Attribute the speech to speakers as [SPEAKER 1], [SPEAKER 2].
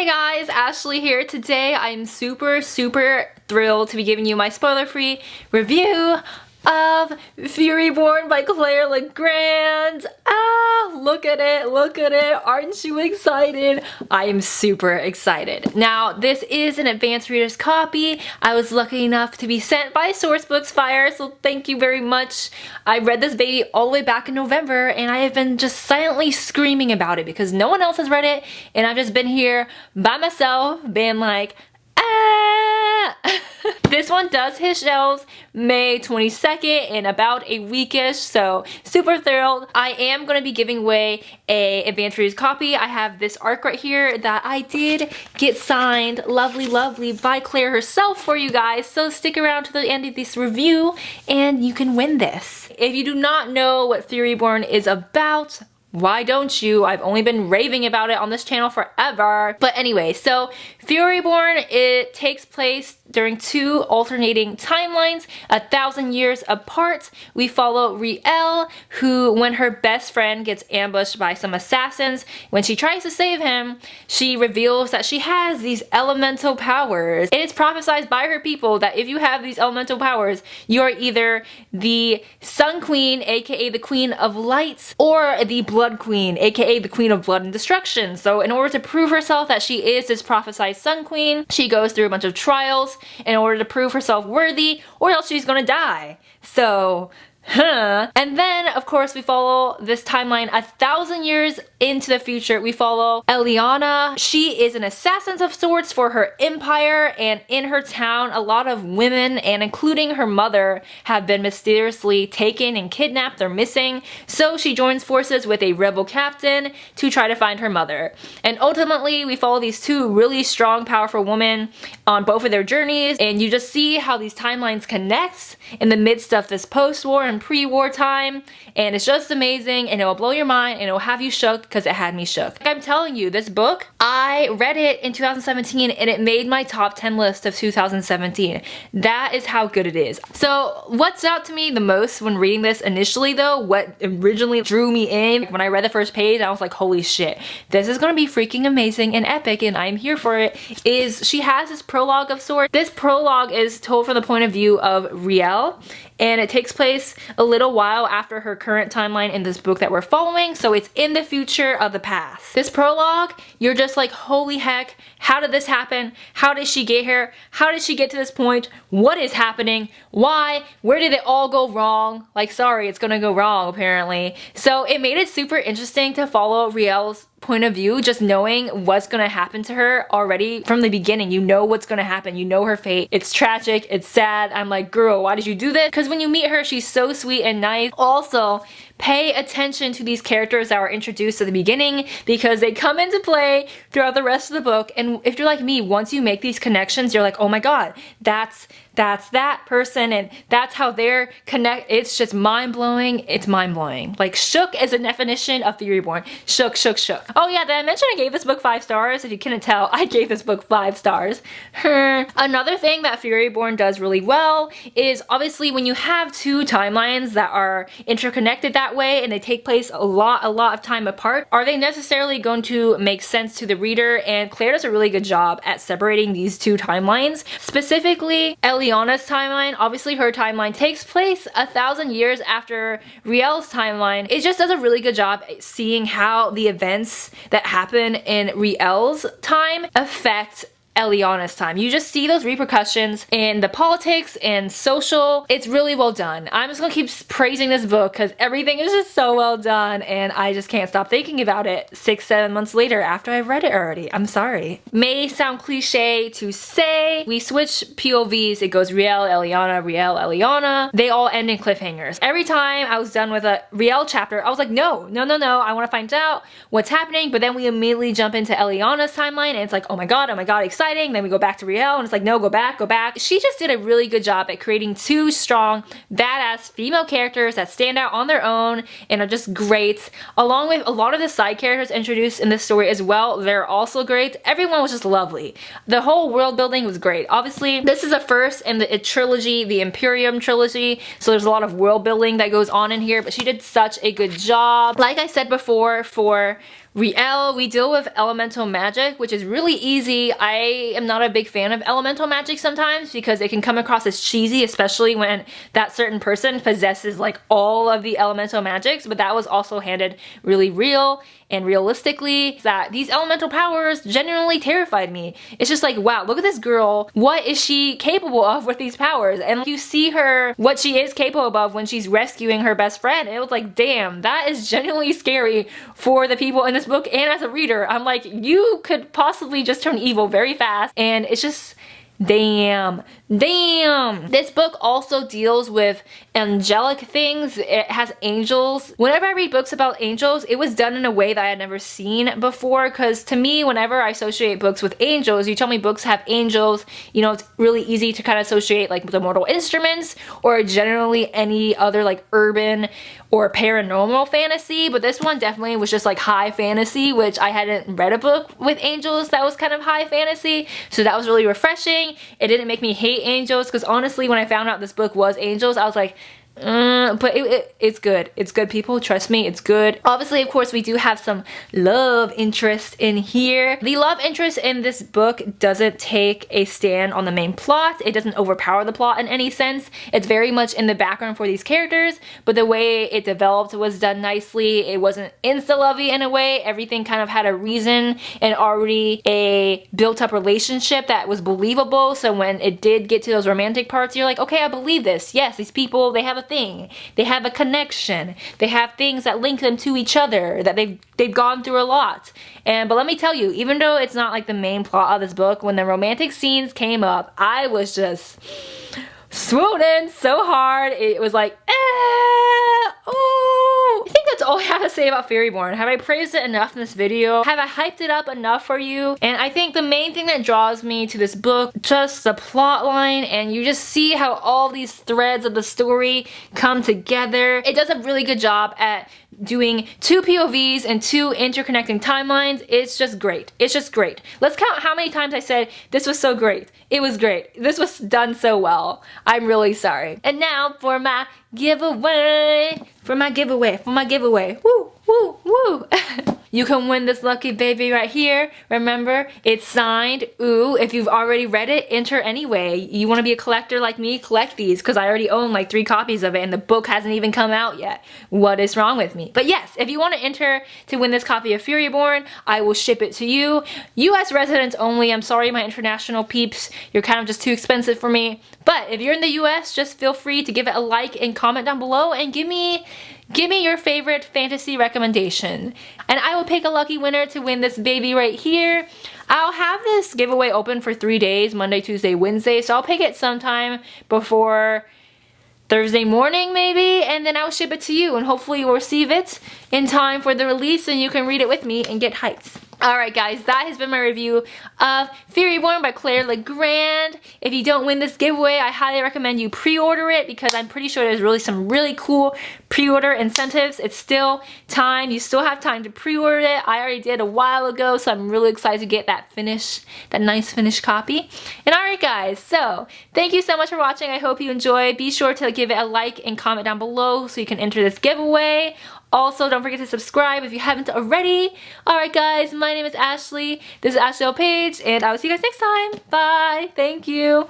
[SPEAKER 1] guys, Ashley here. Today I'm super thrilled to be giving you my spoiler-free review of Furyborn by Claire Legrand. Look at it, aren't you excited? I am super excited. Now, this is an advanced reader's copy. I was lucky enough to be sent by Sourcebooks Fire, so thank you very much. I read this baby all the way back in November, and I have been just silently screaming about it because no one else has read it, and I've just been here by myself, being like, This one does hit shelves May 22nd in about a weekish, so super thrilled. I am going to be giving away a advanced reader's copy. I have this arc right here that I did get signed, lovely, by Claire herself for you guys, so stick around to the end of this review and you can win this. If you do not know what Furyborn is about, why don't you? I've only been raving about it on this channel forever. But anyway, so Furyborn, it takes place during two alternating timelines, 1,000 years apart. We follow Riel, who, when her best friend gets ambushed by some assassins, when she tries to save him, she reveals that she has these elemental powers. It is prophesied by her people that if you have these elemental powers, you are either the Sun Queen, aka the Queen of Lights, or the Blood Queen, aka the Queen of Blood and Destruction. So in order to prove herself that she is this prophesied Sun Queen, she goes through a bunch of trials in order to prove herself worthy, or else she's gonna die. So, And then, of course, we follow this timeline 1,000 years into the future. We follow Eliana. She is an assassin of sorts for her empire, and in her town, a lot of women, and including her mother, have been mysteriously taken and kidnapped or missing. So she joins forces with a rebel captain to try to find her mother. And ultimately, we follow these two really strong, powerful women on both of their journeys, and you just see how these timelines connect in the midst of this post-war and pre-war time, and it's just amazing, and it will blow your mind, and it will have you shook because it had me shook. Like I'm telling you, this book, I read it in 2017 and it made my top 10 list of 2017. That is how good it is. So what stood out to me the most when reading this initially though, what originally drew me in, when I read the first page, I was like, holy shit, this is gonna be freaking amazing and epic and I'm here for it, is she has this prologue of sorts. This prologue is told from the point of view of Riel, and it takes place a little while after her current timeline in this book that we're following, so it's in the future of the past. This prologue, you're just like, holy heck, how did this happen? How did she get here? How did she get to this point? What is happening? Why? Where did it all go wrong? Like, sorry, it's gonna go wrong apparently. So it made it super interesting to follow Riel's point of view, just knowing what's gonna happen to her already from the beginning. You know what's gonna happen, you know her fate. It's tragic, it's sad. I'm like, girl, why did you do this? Because when you meet her, she's so sweet and nice. Also, pay attention to these characters that were introduced at the beginning because they come into play throughout the rest of the book, and if you're like me, once you make these connections, you're like, oh my god, that's that person and that's how they're connect. It's just mind-blowing. It's mind-blowing. Like, shook is a definition of Furyborn. Shook. Oh yeah, did I mention I gave this book 5 stars? If you couldn't tell, I gave this book 5 stars. Another thing that Furyborn does really well is obviously when you have two timelines that are interconnected that way and they take place a lot of time apart, are they necessarily going to make sense to the reader? And Claire does a really good job at separating these two timelines. Specifically, Eliana's timeline, obviously her timeline takes place 1,000 years after Riel's timeline. It just does a really good job at seeing how the events that happen in Riel's time affect Eliana's time. You just see those repercussions in the politics and social. It's really well done. I'm just gonna keep praising this book because everything is just so well done and I just can't stop thinking about it 6-7 months later after I've read it already. I'm sorry. May sound cliche to say. We switch POVs. It goes Riel, Eliana, Riel, Eliana. They all end in cliffhangers. Every time I was done with a Riel chapter, I was like, no. I want to find out what's happening, but then we immediately jump into Eliana's timeline and it's like, oh my god, exciting. Then we go back to Riel and it's like, no, go back. She just did a really good job at creating two strong, badass female characters that stand out on their own and are just great, along with a lot of the side characters introduced in this story as well. They're also great. Everyone was just lovely. The whole world building was great. Obviously, this is a first in the trilogy, the Imperium trilogy, so there's a lot of world building that goes on in here, but she did such a good job. Like I said before, for Riel, we deal with elemental magic, which is really easy. I am not a big fan of elemental magic sometimes because it can come across as cheesy, especially when that certain person possesses like all of the elemental magics, but that was also handled really real and realistically. That these elemental powers genuinely terrified me. It's just like, wow, look at this girl. What is she capable of with these powers? And you see her, what she is capable of when she's rescuing her best friend. It was like, damn, that is genuinely scary for the people in this book and as a reader. I'm like, you could possibly just turn evil very fast, and it's just damn. This book also deals with angelic things. It has angels. Whenever I read books about angels, it was done in a way that I had never seen before, because to me, whenever I associate books with angels, you tell me books have angels, you know, it's really easy to kind of associate like the Mortal Instruments or generally any other like urban or paranormal fantasy, but this one definitely was just like high fantasy, which I hadn't read a book with angels that was kind of high fantasy, so that was really refreshing. It didn't make me hate angels, because honestly when I found out this book was angels, I was like, but it's good. It's good, people. Trust me, it's good. Obviously, of course, we do have some love interest in here. The love interest in this book doesn't take a stand on the main plot. It doesn't overpower the plot in any sense. It's very much in the background for these characters, but the way it developed was done nicely. It wasn't insta-lovey in a way. Everything kind of had a reason and already a built-up relationship that was believable. So when it did get to those romantic parts, you're like, okay, I believe this. Yes, these people, they have a thing. They have a connection. They have things that link them to each other, that they've gone through a lot. But let me tell you, even though it's not like the main plot of this book, when the romantic scenes came up, I was just swooning so hard. It was like, oh. I think that's all I have to say about Furyborn. Have I praised it enough in this video? Have I hyped it up enough for you? And I think the main thing that draws me to this book, just the plot line, and you just see how all these threads of the story come together. It does a really good job at doing two POVs and two interconnecting timelines. It's just great. It's just great. Let's count how many times I said this was so great. It was great. This was done so well. I'm really sorry. And now for my giveaway. Woo, woo, woo. You can win this lucky baby right here. Remember, it's signed. Ooh, if you've already read it, enter anyway. You want to be a collector like me? Collect these, because I already own like 3 copies of it and the book hasn't even come out yet. What is wrong with me? But yes, if you want to enter to win this copy of Furyborn, I will ship it to you. US residents only. I'm sorry, my international peeps. You're kind of just too expensive for me. But if you're in the US, just feel free to give it a like and comment down below and give me your favorite fantasy recommendation. And I will pick a lucky winner to win this baby right here. I'll have this giveaway open for 3 days, Monday, Tuesday, Wednesday. So I'll pick it sometime before Thursday morning maybe, and then I'll ship it to you, and hopefully you'll receive it in time for the release and you can read it with me and get hyped. Alright guys, that has been my review of Furyborn by Claire Legrand. If you don't win this giveaway, I highly recommend you pre-order it, because I'm pretty sure there's really some really cool pre-order incentives. It's still time. You still have time to pre-order it. I already did a while ago, so I'm really excited to get that nice finished copy. And alright guys, so thank you so much for watching. I hope you enjoyed. Be sure to give it a like and comment down below so you can enter this giveaway. Also, don't forget to subscribe if you haven't already. Alright guys, my name is Ashley. This is Ashley Page, and I will see you guys next time. Bye. Thank you.